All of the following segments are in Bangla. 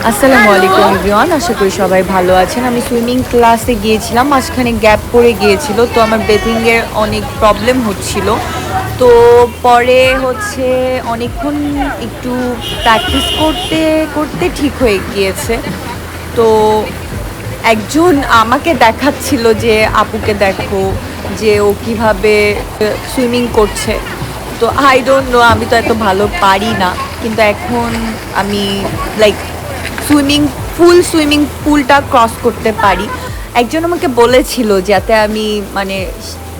আসসালামু আলাইকুম এভরিওয়ান, আশা করি সবাই ভালো আছেন। আমি সুইমিং ক্লাসে গিয়েছিলাম, মাঝখানে গ্যাপ পড়ে গিয়েছিল, তো আমার ব্রিথিংয়ের অনেক প্রবলেম হচ্ছিল। তো পরে অনেকক্ষণ একটু প্র্যাকটিস করতে করতে ঠিক হয়ে গিয়েছে। তো একজন আমাকে দেখাচ্ছিল যে আপুকে দেখো যে ও কিভাবে সুইমিং করছে। তো আই ডোন্ট নো, আমি তো এত ভালো পারি না, কিন্তু এখন আমি লাইক সুইমিং পুলটা ক্রস করতে পারি। একজন আমাকে বলেছিল যাতে আমি মানে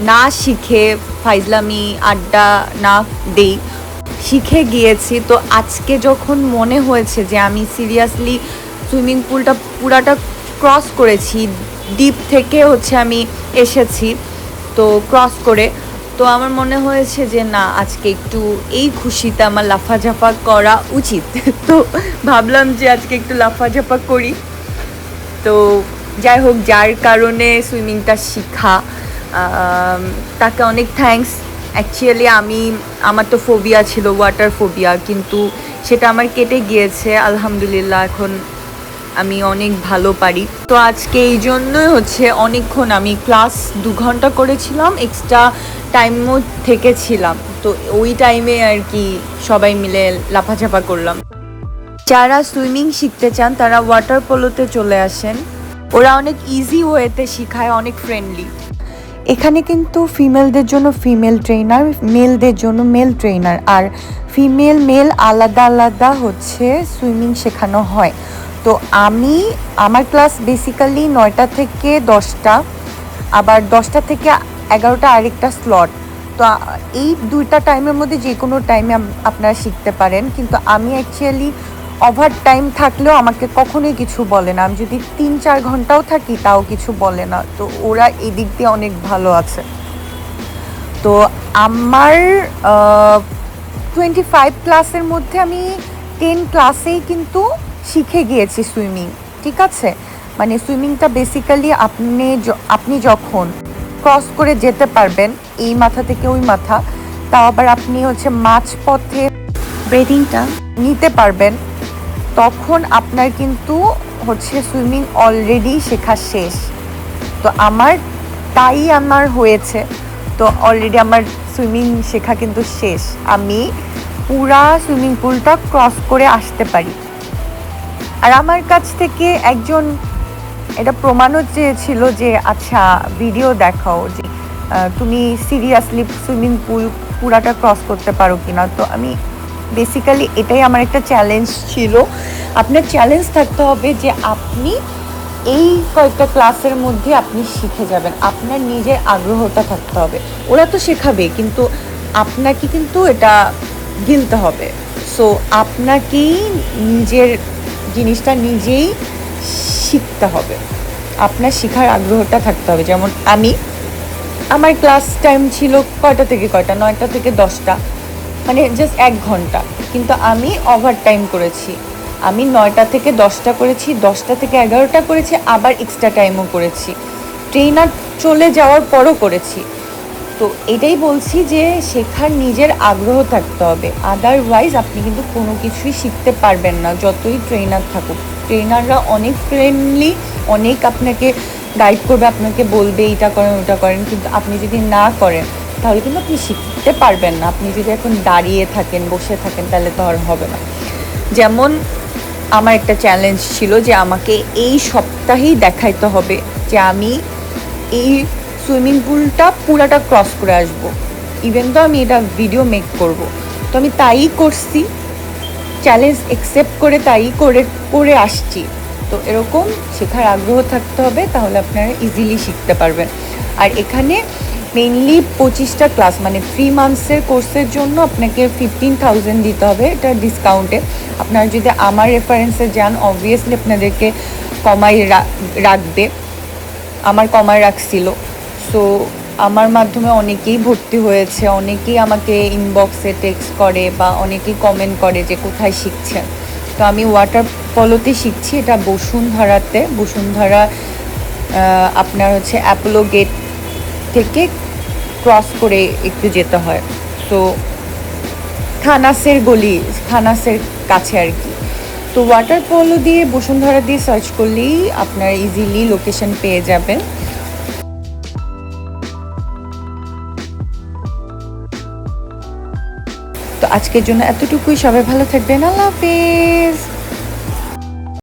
না শিখে ফাইজলামি আড্ডা না দেই, শিখে গিয়েছি। তো আজকে যখন মনে হয়েছে যে আমি সিরিয়াসলি সুইমিং পুলটা পুরাটা ক্রস করেছি, ডিপ থেকে আমি এসেছি, তো ক্রস করে, তো আমার মনে হয়েছে যে না, আজকে একটু এই খুশিতে আমার লাফাঝাফা করা উচিত। তো ভাবলাম যে আজকে একটু লাফাঝাফা করি। তো যাই হোক, যার কারণে সুইমিংটা শিখা, তাকে অনেক থ্যাঙ্কস। অ্যাকচুয়ালি আমার তো ফোবিয়া ছিল, ওয়াটার ফোবিয়া, কিন্তু সেটা আমার কেটে গিয়েছে আলহামদুলিল্লাহ। এখন আমি অনেক ভালো পারি। তো আজকে এই জন্যই অনেকক্ষণ আমি ক্লাস 2 ঘন্টা করেছিলাম, এক্সট্রা টাইমও থেকেছিলাম। তো ওই টাইমে আর কি সবাই মিলে লাফাঝাপা করলাম। যারা সুইমিং শিখতে চান তারা ওয়াটার পোলোতে চলে আসেন, ওরা অনেক ইজি ওয়েতে শেখায়, অনেক ফ্রেন্ডলি। এখানে কিন্তু ফিমেলদের জন্য ফিমেল ট্রেনার, মেলদের জন্য মেল ট্রেনার, আর ফিমেল মেল আলাদা আলাদা সুইমিং শেখানো হয়। তো আমার ক্লাস বেসিক্যালি 9টা থেকে 10টা, আবার 10টা থেকে 11টা আরেকটা স্লট। তো এই দুইটা টাইমের মধ্যে যে কোনো টাইমে আপনারা শিখতে পারেন, কিন্তু আমি অ্যাকচুয়ালি ওভার টাইম থাকলেও আমাকে কখনোই কিছু বলে না। আমি যদি 3-4 ঘন্টাও থাকি তাও কিছু বলে না। তো ওরা এদিক দিয়ে অনেক ভালো আছে। তো আমার 25 ক্লাসের মধ্যে আমি 10 ক্লাসেই কিন্তু শিখে গিয়েছি সুইমিং। ঠিক আছে, মানে সুইমিংটা বেসিক্যালি আপনি যখন ক্রস করে যেতে পারবেন এই মাথা থেকে ওই মাথা, তাও আবার আপনি মাঝপথে ব্রিথিংটা নিতে পারবেন, তখন আপনার কিন্তু সুইমিং অলরেডি শেখা শেষ। তো আমার হয়েছে, তো অলরেডি আমার সুইমিং শেখা কিন্তু শেষ। আমি পুরা সুইমিং পুলটা ক্রস করে আসতে পারি। আর আমার কাছ থেকে একজন এটা প্রমাণও চেয়েছিল যে আচ্ছা ভিডিও দেখাও, যে তুমি সিরিয়াসলি সুইমিং পুল পুরাটা ক্রস করতে পারো কিনা। তো আমি বেসিক্যালি এটাই আমার একটা চ্যালেঞ্জ ছিল। আপনার চ্যালেঞ্জ থাকতে হবে যে আপনি এই কয়েকটা ক্লাসের মধ্যে আপনি শিখে যাবেন, আপনার নিজের আগ্রহটা থাকতে হবে। ওরা তো শেখাবে, কিন্তু আপনাকে কিন্তু এটা গিলতে হবে। সো আপনাকেই নিজের জিনিসটা নিজেই শিখতে হবে, আপনার শেখার আগ্রহটা থাকতে হবে। যেমন আমার ক্লাস টাইম ছিল কয়টা থেকে কয়টা, 9টা থেকে 10টা, মানে জাস্ট 1 ঘন্টা, কিন্তু আমি ওভার টাইম করেছি। আমি 9টা থেকে 10টা করেছি, 10টা থেকে 11টা করেছি, আবার এক্সট্রা টাইমও করেছি, ট্রেনার চলে যাওয়ার পরও করেছি। তো এটাই বলছি যে শেখার নিজের আগ্রহ থাকতে হবে, আদারওয়াইজ আপনি কিন্তু কোনো কিছুই শিখতে পারবেন না, যতই ট্রেনার থাকুক। ট্রেনাররা অনেক ফ্রেন্ডলি, অনেক আপনাকে গাইড করবে, আপনাকে বলবে এটা করেন ওটা করেন, কিন্তু আপনি যদি না করেন তাহলে কিন্তু আপনি শিখতে পারবেন না। আপনি যদি এখন দাঁড়িয়ে থাকেন, বসে থাকেন, তাহলে তো আর হবে না। যেমন আমার একটা চ্যালেঞ্জ ছিল যে আমাকে এই সপ্তাহেই দেখাইতে হবে যে আমি এই সুইমিং পুলটা পুরাটা ক্রস করে আসবো, ইভেন তো আমি এটা ভিডিও মেক করব। তো আমি তাই করছি, চ্যালেঞ্জ অ্যাকসেপ্ট করে তাই করে আসছি। তো এরকম শেখার আগ্রহ থাকতে হবে, তাহলে আপনারা ইজিলি শিখতে পারবেন। আর এখানে মেইনলি 25টা ক্লাস, মানে 3 মান্থসের কোর্সের জন্য আপনাকে 15,000 দিতে হবে, এটা ডিসকাউন্টে। আপনারা যদি আমার রেফারেন্সে যান, অবভিয়াসলি আপনাদেরকে কমাই রাখবে, আমার কমায় রাখছিল। সো আমার মাধ্যমে অনেকেই ভর্তি হয়েছে, অনেকেই আমাকে ইনবক্সে টেক্সট করে বা অনেকেই কমেন্ট করে যে কোথায় শিখছেন। তো আমি ওয়াটার পলোতে শিখছি, এটা বসুন্ধরা আপনার অ্যাপোলো গেট থেকে ক্রস করে একটু যেতে হয়। তো থানাসের কাছে আর কি। তো ওয়াটার পোলো দিয়ে বসুন্ধরা দিয়ে সার্চ করলেই আপনারা ইজিলি লোকেশন পেয়ে যাবেন। তো আজকের জন্য এতটুকুই, সবাই ভালো থাকবেন, আল্লাহ হাফেজ।